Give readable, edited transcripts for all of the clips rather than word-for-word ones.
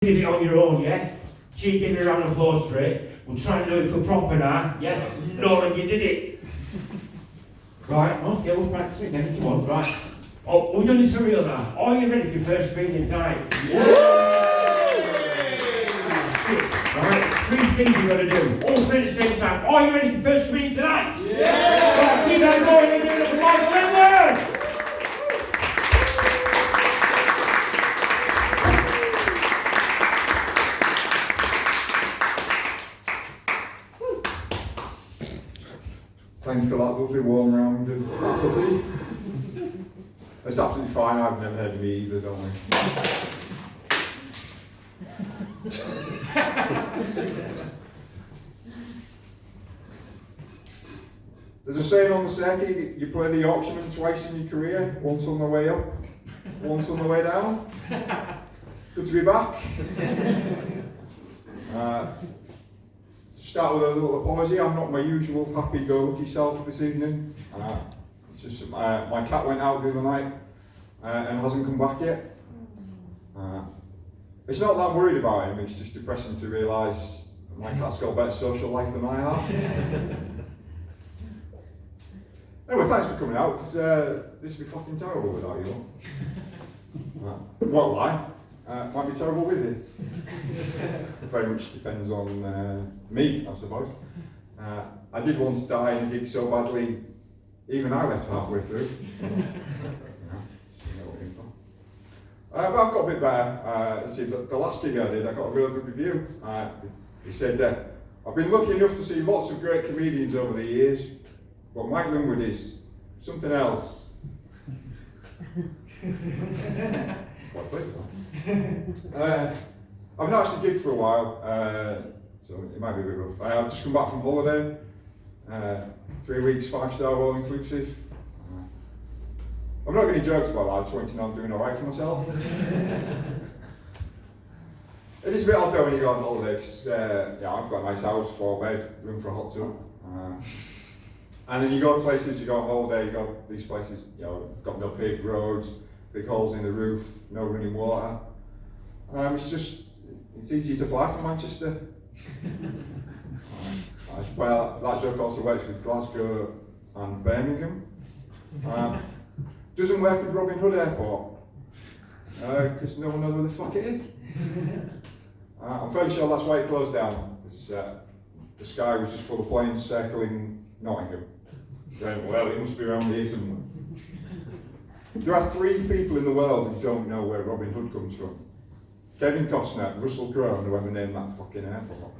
did it on your own, yeah? She gave you a round of applause for it. We'll try and do it for proper now, yeah? None of you did it. Right, okay, we'll practice it again if you want, right? Oh, we're doing this for real now. Are you ready for your first reading tonight? Yeah! Right, 3 things you've got to do, all 3 at the same time. Are you ready for your first reading tonight? Yeah! Right, keep that going and do it for Michael Edward! Thanks for that lovely warm round of coffee. It's absolutely fine, I've never heard of me either, don't we? There's a saying on the circuit, you play the Yorkshireman twice in your career, once on the way up, once on the way down. Good to be back. Start with a little apology. I'm not my usual happy-go-lucky self this evening. It's just my cat went out the other night and hasn't come back yet. It's not that I'm worried about him, it's just depressing to realise my cat's got a better social life than I have. Anyway, thanks for coming out, because this would be fucking terrible without you all. Won't lie. Might be terrible with you. Very much depends on me, I suppose. I did once die in a gig so badly, even I left halfway through. But I've got a bit better. See, the last gig I did, I got a really good review. He said, I've been lucky enough to see lots of great comedians over the years, but Mike Linwood is something else. Quite pleased. I've not actually gigged for a while, so it might be a bit rough. I've just come back from holiday, 3 weeks, 5-star all inclusive. I've not got any jokes about that, I just want you to know I'm doing alright for myself. It is a bit odd though when you go on holiday, because I've got a nice house, 4-bed, room for a hot tub. And then you go to places, you go on holiday, you go these places, got no paved roads, big holes in the roof, no running water. It's easy to fly from Manchester. Well, that joke also works with Glasgow and Birmingham. Doesn't work with Robin Hood Airport, because no one knows where the fuck it is. I'm fairly sure that's why it closed down, because the sky was just full of planes circling Nottingham. Well, it must be around here somewhere. There are 3 people in the world who don't know where Robin Hood comes from. Kevin Costner, Russell Crowe, and whoever named that fucking airport.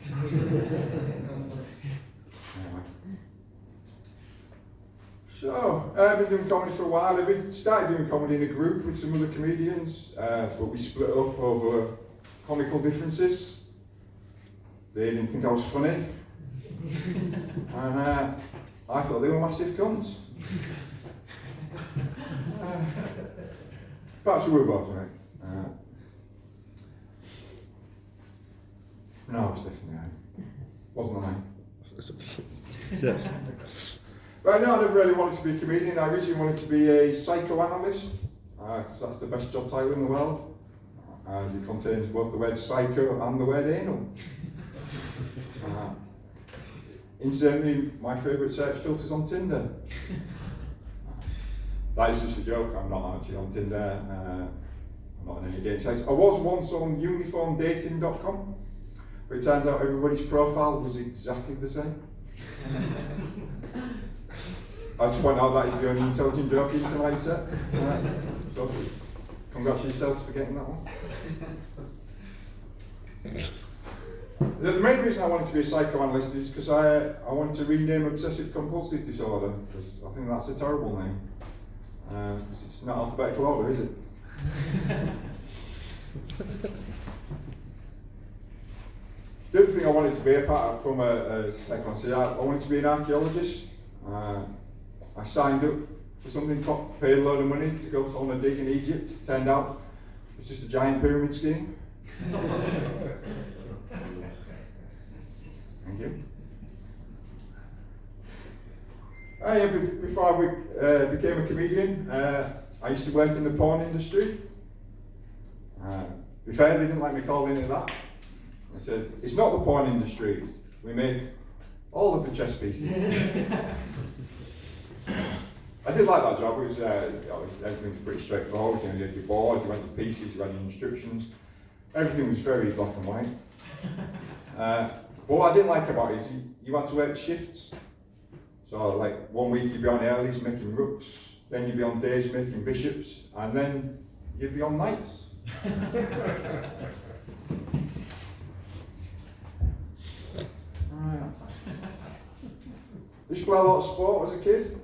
Anyway. So, I've been doing comedy for a while. I've started doing comedy in a group with some other comedians, but we split up over comical differences. They didn't think I was funny. And I thought they were massive cunts. Perhaps we were both right. No, I was definitely right. Wasn't I? Yes. But no, I never really wanted to be a comedian. I originally wanted to be a psychoanalyst, because that's the best job title in the world, as it contains both the word psycho and the word anal. Incidentally, my favourite search filter's on Tinder. That is just a joke, I'm not actually on Tinder, I'm not on any dating sites. I was once on uniformdating.com, but it turns out everybody's profile was exactly the same. I just point out that is the only intelligent joke in tonight's set. So, congratulate yourselves for getting that one. The main reason I wanted to be a psychoanalyst is because I wanted to rename obsessive compulsive disorder, because I think that's a terrible name. Because it's not alphabetical order, is it? The other thing I wanted to be, apart from a psychologist, I wanted to be an archaeologist. I signed up for something, paid a load of money to go on a dig in Egypt. It turned out it was just a giant pyramid scheme. Thank you. Before I became a comedian, I used to work in the porn industry. be fair, they didn't like me calling it that. I said, it's not the porn industry, we make all of the chess pieces. I did like that job. It was, everything was pretty straightforward. You had your board, you had your pieces, you had your instructions. Everything was very black and white. But what I didn't like about it is you had to work shifts. So like 1 week you'd be on earlies making rooks, then you'd be on days making bishops, and then you'd be on nights. I used to play a lot of sport as a kid.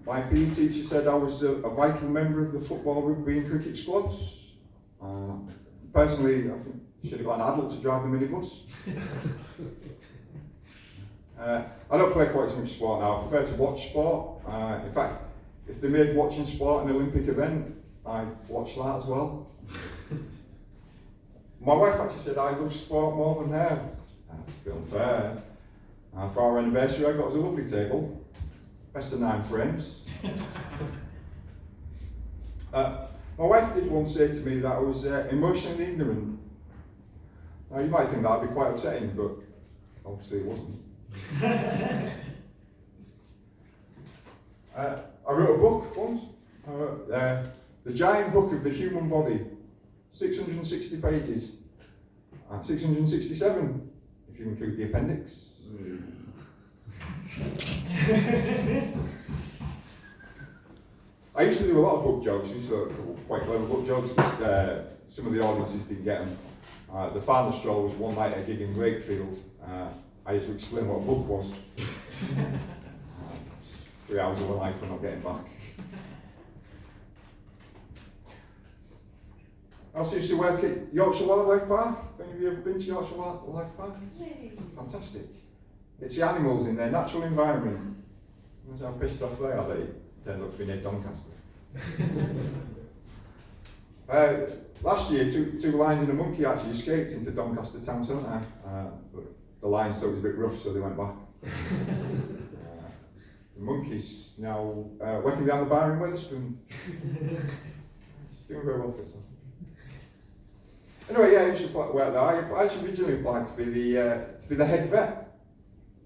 My PE teacher said I was a vital member of the football, rugby and cricket squads. Personally, I think I should have got an adult to drive the minibus. I don't play quite so much sport now. I prefer to watch sport. In fact, if they made watching sport an Olympic event, I'd watch that as well. My wife actually said I love sport more than her. That's a bit unfair. For our anniversary, I got us a lovely table, best of 9 frames. My wife did once say to me that I was emotionally ignorant. Now, you might think that would be quite upsetting, but obviously it wasn't. I wrote a book once, The Giant Book of the Human Body, 660 pages, 667 if you include the appendix. I used to do a lot of book jokes, used to quite clever book jokes, but some of the audiences didn't get them. The final straw was one night at a gig in Wakefield. I had to explain what a book was. 3 hours of my life for not getting back. I also used to work at Yorkshire Wildlife Park. Have you ever been to Yorkshire Wildlife Park? Fantastic. It's the animals in their natural environment. That's how pissed off they are that it turned out to be near Doncaster. Last year, two lions and a monkey actually escaped into Doncaster town centre. But the lions thought it was a bit rough, so they went back. The monkey's now working behind the bar in Wetherspoon. It's doing very well for itself. Anyway, yeah, I used to work there. I actually originally applied to be the head vet.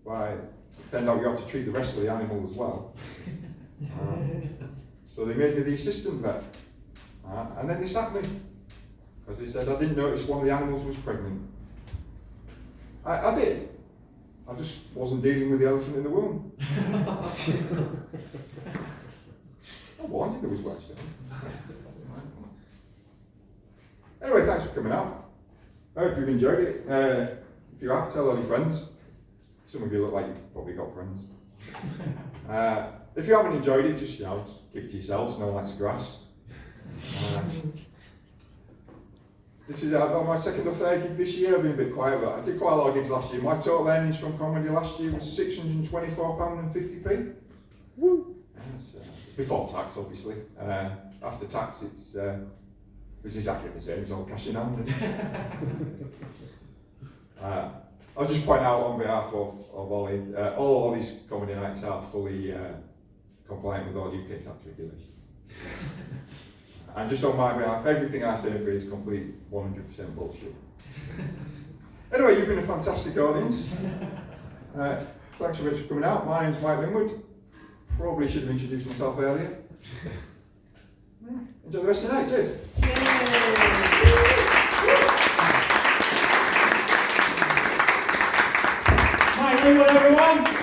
But it turned out you have to treat the rest of the animal as well. So they made me the assistant vet. And then they sacked me. Because they said I didn't notice one of the animals was pregnant. I did. I just wasn't dealing with the elephant in the womb. I warned you there was worse done. Anyway, thanks for coming out. I hope you've enjoyed it. If you have, tell all your friends. Some of you look like you've probably got friends. If you haven't enjoyed it, just keep it to yourselves. No one likes grass. This is about my second or third gig this year. I've been a bit quiet, but I did quite a lot of gigs last year. My total earnings from comedy last year was £624.50. Woo! Before tax, obviously. After tax, it's exactly the same. It's all cash in hand. I'll just point out on behalf of all these comedy nights are fully compliant with all UK tax regulations. And just on my behalf, everything I say is complete 100% bullshit. Anyway, you've been a fantastic audience. Thanks so much for coming out. My name's Mike Linwood. Probably should have introduced myself earlier. Enjoy the rest of the night. Cheers. Mike Linwood, everyone.